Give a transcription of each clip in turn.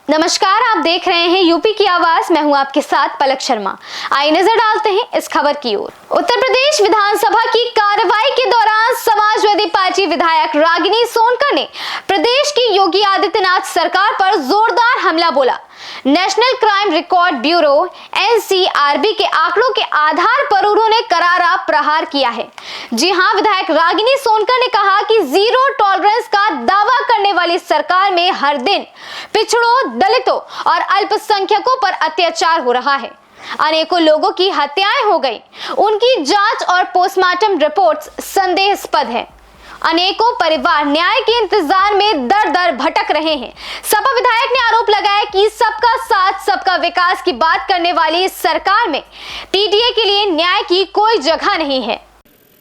नमस्कार, आप देख रहे हैं यूपी की आवाज। मैं हूं आपके साथ पलक शर्मा। आइए नजर डालते हैं इस खबर की ओर। उत्तर प्रदेश विधानसभा की कार्रवाई के दौरान समाजवादी पार्टी विधायक रागिनी सोनकर ने प्रदेश की योगी आदित्यनाथ सरकार पर जोरदार हमला बोला। National crime record bureau NCRB के आंकड़ों के आधार पर उन्होंने करारा प्रहार किया है। जी हां, विधायक रागिनी सोनकर ने कहा कि जीरो टॉलरेंस का दावा करने वाली सरकार में हर दिन पिछड़ों, दलितों और अल्पसंख्यकों पर अत्याचार हो रहा है। अनेकों लोगों की हत्याएं हो गई। उनकी जांच और पोस्टमार्टम रिपोर्ट्स संदेहास्पद है। अनेकों परिवार न्याय के इंतजार में दर दर भटक रहे हैं। सपा विधायक ने आरोप लगाया कि सबका साथ सबका विकास की बात करने वाली इस सरकार में पीडीए के लिए न्याय की कोई जगह नहीं है।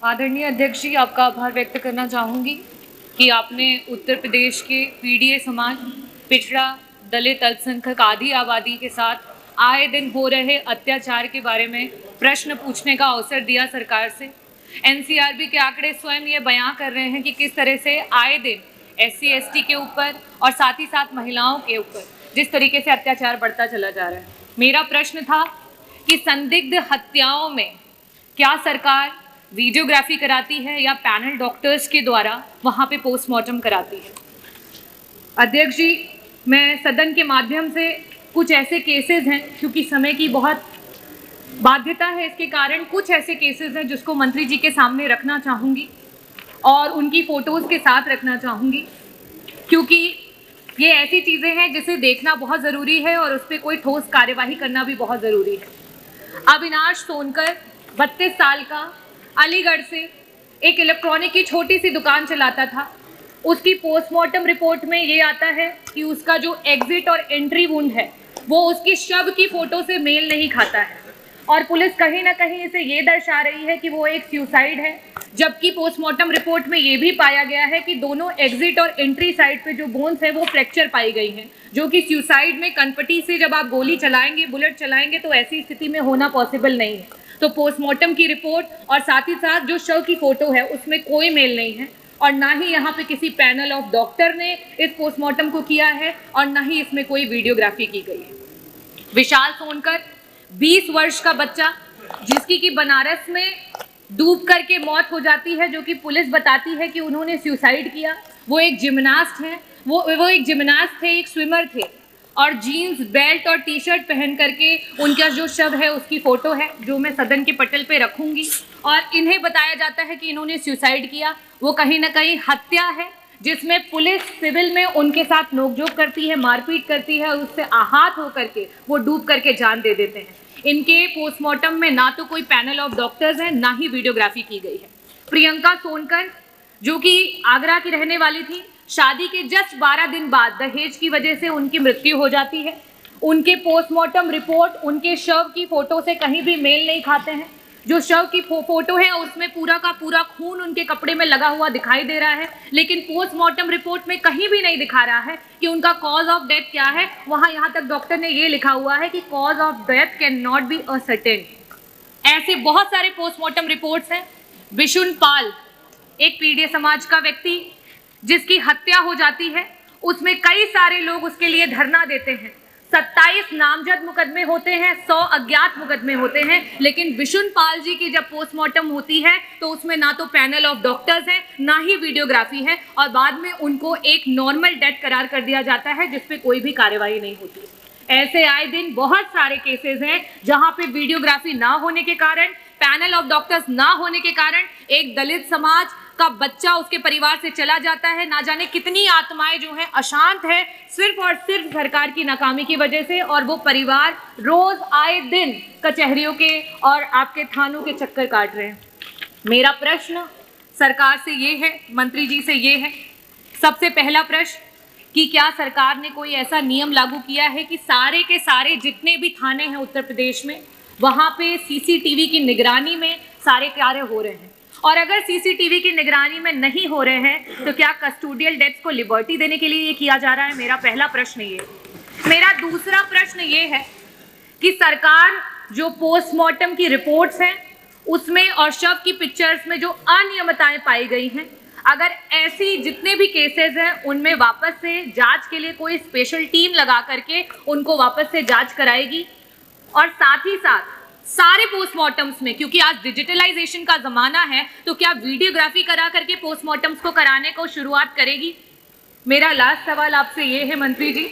आदरणीय अध्यक्ष जी, आपका आभार व्यक्त करना चाहूँगी कि आपने उत्तर प्रदेश के पीडीए समाज, पिछड़ा, दलित, अल्पसंख्यक आदि आबादी के साथ आए दिन हो रहे अत्याचार के बारे में प्रश्न पूछने का अवसर दिया सरकार से। एनसीआरबी के आंकड़े स्वयं ये बयां कर रहे हैं कि किस तरह से आए दिन एससी एसटी के ऊपर और साथ ही साथ महिलाओं के ऊपर जिस तरीके से अत्याचार बढ़ता चला जा रहा है। मेरा प्रश्न था कि संदिग्ध हत्याओं में क्या सरकार वीडियोग्राफी कराती है या पैनल डॉक्टर्स के द्वारा वहाँ पे पोस्टमार्टम कराती है। अध्यक्ष जी, मैं सदन के माध्यम से कुछ ऐसे केसेस हैं, क्योंकि समय की बहुत बाध्यता है, इसके कारण कुछ ऐसे केसेस हैं जिसको मंत्री जी के सामने रखना चाहूँगी और उनकी फ़ोटोज़ के साथ रखना चाहूँगी, क्योंकि ये ऐसी चीज़ें हैं जिसे देखना बहुत ज़रूरी है और उस पर कोई ठोस कार्यवाही करना भी बहुत ज़रूरी है। अविनाश सोनकर 32 साल का, अलीगढ़ से एक इलेक्ट्रॉनिक की छोटी सी दुकान चलाता था। उसकी पोस्टमार्टम रिपोर्ट में ये आता है कि उसका जो एग्जिट और एंट्री वुंड है वो उसकी शव की फ़ोटो से मेल नहीं खाता है और पुलिस कहीं ना कहीं इसे ये दर्शा रही है कि वो एक सुसाइड है, जबकि पोस्टमार्टम रिपोर्ट में ये भी पाया गया है कि दोनों एग्जिट और एंट्री साइड पे जो बोन्स है वो फ्रैक्चर पाई गई हैं, जो कि सुसाइड में कनपटी से जब आप गोली चलाएंगे, बुलेट चलाएंगे तो ऐसी स्थिति में होना पॉसिबल नहीं है। तो पोस्टमार्टम की रिपोर्ट और साथ ही साथ जो शव की फ़ोटो है उसमें कोई मेल नहीं है और ना ही यहाँ पे किसी पैनल ऑफ डॉक्टर ने इस पोस्टमार्टम को किया है और ना ही इसमें कोई वीडियोग्राफी की गई है। विशाल सोनकर 20 वर्ष का बच्चा, जिसकी कि बनारस में डूब करके मौत हो जाती है, जो कि पुलिस बताती है कि उन्होंने सुसाइड किया। वो एक जिम्नास्ट हैं, वो एक जिम्नास्ट थे, एक स्विमर थे और जीन्स, बेल्ट और टी शर्ट पहन करके उनका जो शव है उसकी फ़ोटो है, जो मैं सदन के पटल पे रखूँगी। और इन्हें बताया जाता है कि इन्होंने सुसाइड किया। वो कहीं ना कहीं हत्या है, जिसमें पुलिस सिविल में उनके साथ नोकझोंक करती है, मारपीट करती है और उससे आहत होकर के वो डूब करके जान दे देते हैं। इनके पोस्टमार्टम में ना तो कोई पैनल ऑफ डॉक्टर्स हैं, ना ही वीडियोग्राफी की गई है। प्रियंका सोनकर, जो कि आगरा की रहने वाली थी, शादी के जस्ट 12 दिन बाद दहेज की वजह से उनकी मृत्यु हो जाती है। उनके पोस्टमार्टम रिपोर्ट उनके शव की फ़ोटो से कहीं भी मेल नहीं खाते हैं। जो शव की फ़ोटो है उसमें पूरा का पूरा खून उनके कपड़े में लगा हुआ दिखाई दे रहा है, लेकिन पोस्टमार्टम रिपोर्ट में कहीं भी नहीं दिखा रहा है कि उनका कॉज ऑफ डेथ क्या है। वहाँ यहाँ तक डॉक्टर ने ये लिखा हुआ है कि cause of death can not be ascertain. ऐसे बहुत सारे पोस्टमार्टम रिपोर्ट्स हैं। विशुन पाल, एक पीडीए समाज का व्यक्ति जिसकी हत्या हो जाती है, उसमें कई सारे लोग उसके लिए धरना देते हैं। 27 नामजद मुकदमे होते हैं, 100 अज्ञात मुकदमे होते हैं, लेकिन विशुन पाल जी की जब पोस्टमार्टम होती है तो उसमें ना तो पैनल ऑफ डॉक्टर्स हैं, ना ही वीडियोग्राफी है और बाद में उनको एक नॉर्मल डेथ करार कर दिया जाता है जिसपे कोई भी कार्रवाई नहीं होती। ऐसे आए दिन बहुत सारे केसेस हैं जहां पे वीडियोग्राफी ना होने के कारण, पैनल ऑफ डॉक्टर्स ना होने के कारण एक दलित समाज का बच्चा उसके परिवार से चला जाता है। ना जाने कितनी आत्माएं जो हैं अशांत है सिर्फ और सिर्फ सरकार की नाकामी की वजह से, और वो परिवार रोज आए दिन कचहरियों के और आपके थानों के चक्कर काट रहे हैं। मेरा प्रश्न सरकार से ये है, मंत्री जी से ये है, सबसे पहला प्रश्न कि क्या सरकार ने कोई ऐसा नियम लागू किया है कि सारे के सारे जितने भी थाने हैं उत्तर प्रदेश में, वहाँ पे सीसीटीवी की निगरानी में सारे कार्य हो रहे हैं? और अगर सीसीटीवी की निगरानी में नहीं हो रहे हैं तो क्या कस्टोडियल डेथ्स को लिबर्टी देने के लिए ये किया जा रहा है? मेरा पहला प्रश्न ये। मेरा दूसरा प्रश्न ये है कि सरकार जो पोस्टमार्टम की रिपोर्ट्स हैं उसमें और शव की पिक्चर्स में जो अनियमितताएं पाई गई हैं, अगर ऐसी जितने भी केसेस हैं उनमें वापस से जांच के लिए कोई स्पेशल टीम लगा करके उनको वापस से जांच कराएगी। और साथ ही साथ सारे पोस्टमार्टम्स में, क्योंकि आज डिजिटलाइजेशन का जमाना है, तो क्या वीडियोग्राफी करा करके पोस्टमार्टम्स को कराने को शुरुआत करेगी। मेरा लास्ट सवाल आपसे ये है मंत्री जी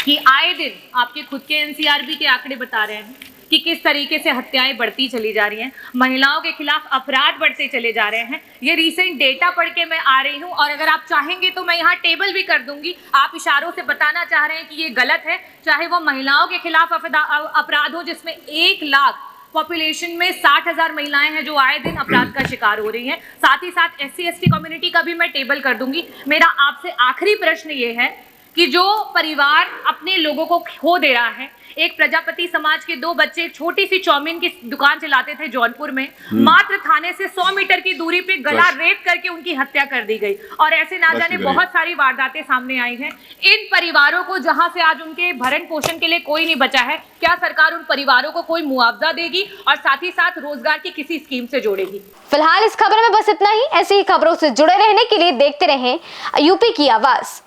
कि आए दिन आपके खुद के एनसीआरबी के आंकड़े बता रहे हैं कि किस तरीके से हत्याएं बढ़ती चली जा रही हैं, महिलाओं के खिलाफ अपराध बढ़ते चले जा रहे हैं। ये रीसेंट डेटा पढ़ के मैं आ रही हूं और अगर आप चाहेंगे तो मैं यहाँ टेबल भी कर दूंगी। आप इशारों से बताना चाह रहे हैं कि ये गलत है, चाहे वो महिलाओं के खिलाफ अपराध हो जिसमें 1 लाख पॉपुलेशन में 60,000 महिलाएं हैं जो आए दिन अपराध का शिकार हो रही हैं। साथ ही साथ SC/ST कम्युनिटी का भी मैं टेबल कर दूंगी। मेरा आपसे आखिरी प्रश्न ये है कि जो परिवार अपने लोगों को खो दे रहा है, एक प्रजापति समाज के 2 बच्चे छोटी सी चाउमीन की दुकान चलाते थे जौनपुर में, मात्र थाने से 100 मीटर की दूरी पे गला रेत करके उनकी हत्या कर दी गई और ऐसे ना जाने बहुत सारी वारदातें सामने आई हैं। इन परिवारों को जहां से आज उनके भरण पोषण के लिए कोई नहीं बचा है, क्या सरकार उन परिवारों को कोई मुआवजा देगी और साथ ही साथ रोजगार की किसी स्कीम से जोड़ेगी। फिलहाल इस खबर में बस इतना ही। ऐसी ही खबरों से जुड़े रहने के लिए देखते रहें यूपी की आवाज।